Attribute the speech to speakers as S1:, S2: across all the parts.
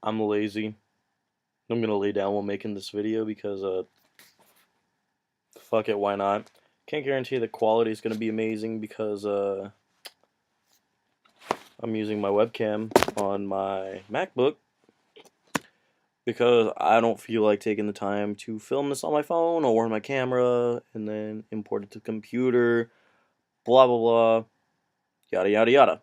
S1: I'm lazy. I'm gonna lay down while making this video because fuck it, why not? Can't guarantee the quality is gonna be amazing because I'm using my webcam on my MacBook because I don't feel like taking the time to film this on my phone or my camera and then import it to the computer. Blah blah blah. Yada yada yada.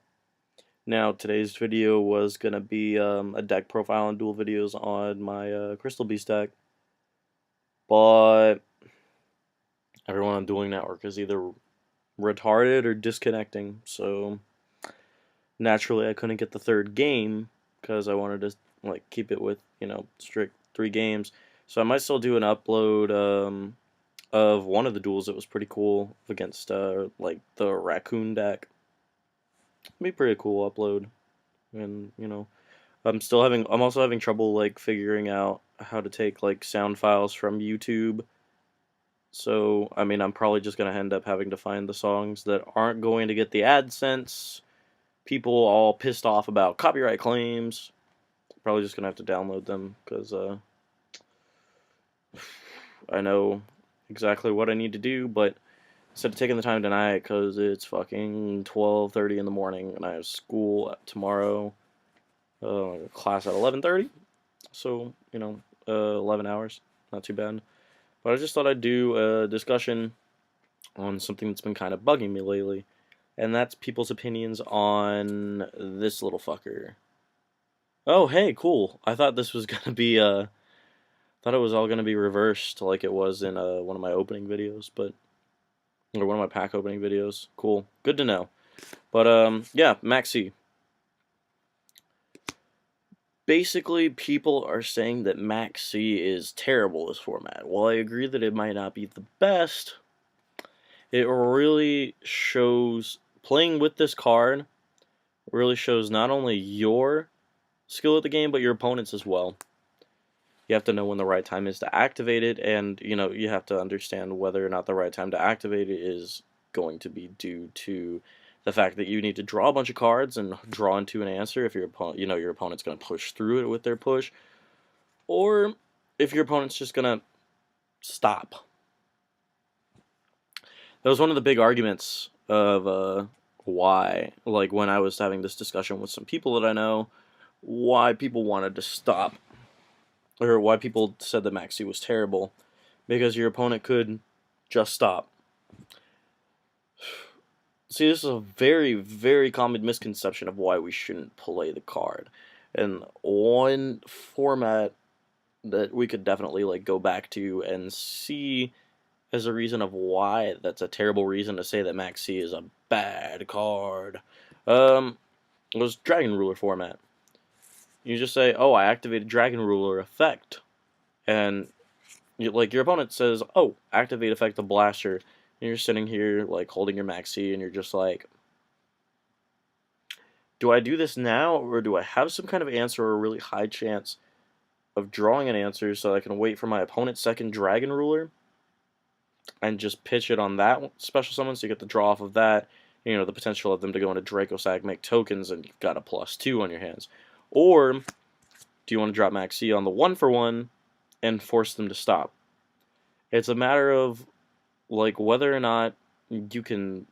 S1: Now today's video was gonna be a deck profile and dual videos on my Crystal Beast deck, but everyone on Dueling Network is either retarded or disconnecting, so naturally I couldn't get the third game because I wanted to keep it with strict 3 games. So I might still do an upload of one of the duels that was pretty cool against the raccoon deck. It'd be a pretty cool upload, and I'm also having trouble figuring out how to take sound files from YouTube. So, I mean, I'm probably just going to end up having to find the songs that aren't going to get the AdSense. People all pissed off about copyright claims. Probably just going to have to download them because I know exactly what I need to do, but instead of taking the time tonight because it's fucking 12:30 in the morning and I have school tomorrow, class at 11:30, so, 11 hours, not too bad. But I just thought I'd do a discussion on something that's been kind of bugging me lately, and that's people's opinions on this little fucker. Oh, hey, cool. I thought this was gonna be, thought it was all gonna be reversed like it was in one of my opening videos, or one of my pack opening videos. Cool. Good to know. But, yeah, Maxx. Basically, people are saying that Maxx is terrible, this format. While I agree that it might not be the best, it really shows, playing with this card really shows not only your skill at the game, but your opponent's as well. You have to know when the right time is to activate it, and, you have to understand whether or not the right time to activate it is going to be due to the fact that you need to draw a bunch of cards and draw into an answer if your opponent, your opponent's going to push through it with their push, or if your opponent's just going to stop. That was one of the big arguments of why, when I was having this discussion with some people that I know, why people wanted to stop, or why people said that Maxx was terrible, because your opponent could just stop. See, this is a very, very common misconception of why we shouldn't play the card. And one format that we could definitely go back to and see as a reason of why that's a terrible reason to say that Maxx is a bad card was Dragon Ruler format. You just say, oh, I activated Dragon Ruler effect, and your opponent says, oh, activate effect of Blaster, and you're sitting here holding your Maxx and you're just like, do I do this now, or do I have some kind of answer or a really high chance of drawing an answer so I can wait for my opponent's second Dragon Ruler and just pitch it on that special summon so you get the draw off of that, the potential of them to go into Dracossack, make tokens, and you've got a +2 on your hands? Or do you want to drop Maxx on the 1-for-1 and force them to stop? It's a matter of whether or not you can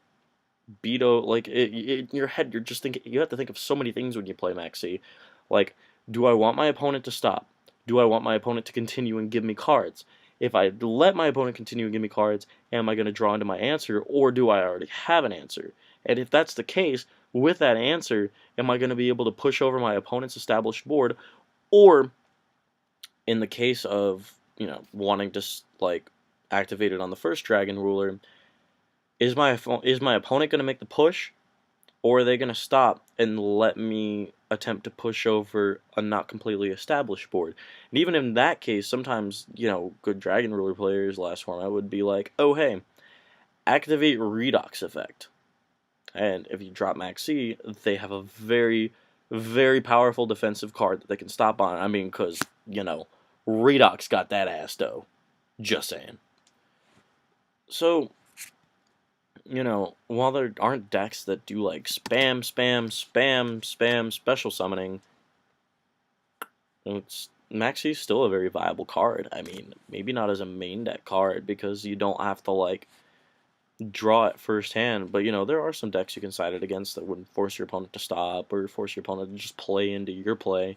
S1: beat in your head. You're just thinking, you have to think of so many things when you play Maxx. Do I want my opponent to stop? Do I want my opponent to continue and give me cards? If I let my opponent continue and give me cards, am I going to draw into my answer, or do I already have an answer? And if that's the case, with that answer, am I going to be able to push over my opponent's established board? Or, in the case of, wanting to, activate it on the first Dragon Ruler, is my opponent going to make the push, or are they going to stop and let me attempt to push over a not completely established board? And even in that case, sometimes, good Dragon Ruler players last format would be like, oh, hey, activate Redox effect. And if you drop Maxx, they have a very, very powerful defensive card that they can stop on. I mean, because, Redox got that ass, though. Just saying. So, while there aren't decks that do spam, spam, spam, spam special summoning, Maxx is still a very viable card. I mean, maybe not as a main deck card because you don't have to like draw it firsthand, but you know, there are some decks you can side it against that would force your opponent to stop or force your opponent to just play into your play,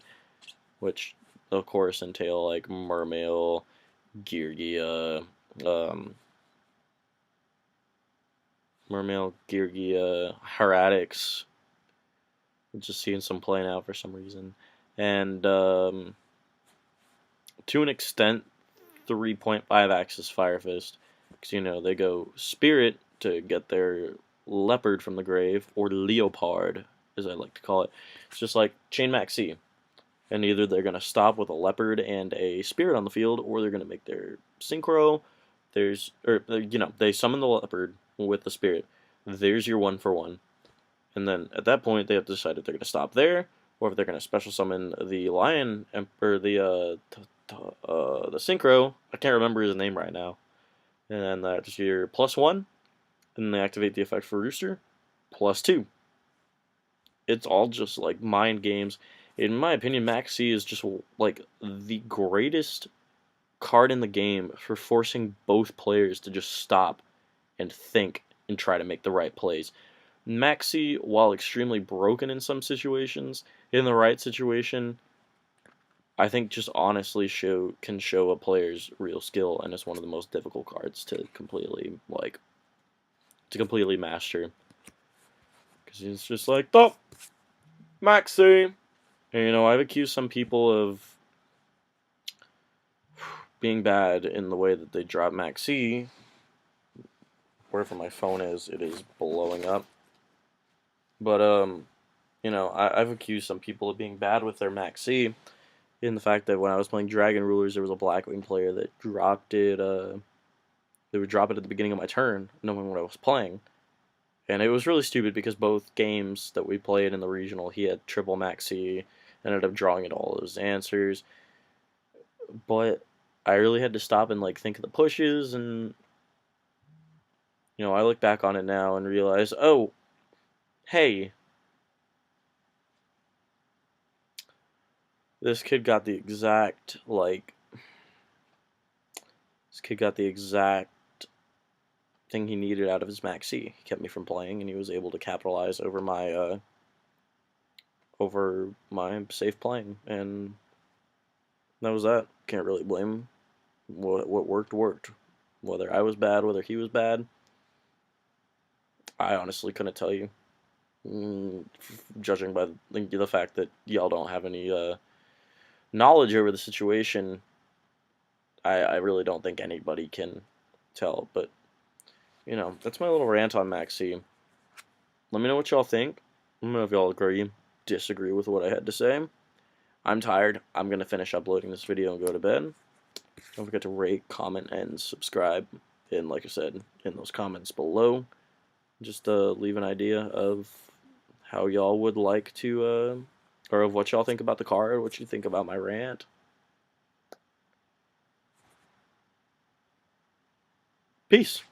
S1: which of course entail like Mermail, Geargia, um, Heretics. Just seeing some play now for some reason, and to an extent, 3.5 axis Fire Fist, because you know they go Spirit to get their Leopard from the grave, or Leopard, as I like to call it. It's just like Chain Maxx, and either they're gonna stop with a Leopard and a Spirit on the field, or they're gonna make their Synchro. You know, they summon the Leopard with the Spirit. There's your 1-for-1. And then at that point, they have to decide if they're going to stop there, or if they're going to special summon the Lion Emperor, the Synchro. I can't remember his name right now. And then that's your +1, and they activate the effect for Rooster, +2. It's all just like mind games. In my opinion, Maxx is just like the greatest card in the game for forcing both players to just stop and think and try to make the right plays. Maxx, while extremely broken in some situations, in the right situation, I think just honestly can show a player's real skill, and it's one of the most difficult cards to completely master. Because it's just like, oh, Maxx. And you know, I've accused some people of being bad in the way that they drop Maxx. Wherever my phone is, it is blowing up. But you know, I've accused some people of being bad with their Maxx in the fact that when I was playing Dragon Rulers, there was a Blackwing player that dropped it. They would drop it at the beginning of my turn, knowing what I was playing, and it was really stupid because both games that we played in the regional, he had triple Maxx, ended up drawing it all those answers, but I really had to stop and like think of the pushes, and you know, I look back on it now and realize, oh, hey. This kid got the exact, thing he needed out of his Maxx. He kept me from playing, and he was able to capitalize over my safe playing, and that was that. Can't really blame him. What worked, worked. Whether I was bad, whether he was bad, I honestly couldn't tell you. Judging by the fact that y'all don't have any knowledge over the situation, I really don't think anybody can tell. But, you know, that's my little rant on Maxx. Let me know what y'all think. Let me know if y'all agree, disagree with what I had to say. I'm tired. I'm going to finish uploading this video and go to bed. Don't forget to rate, comment, and subscribe. And like I said, in those comments below, just leave an idea of how y'all would like to, or of what y'all think about the card, what you think about my rant. Peace.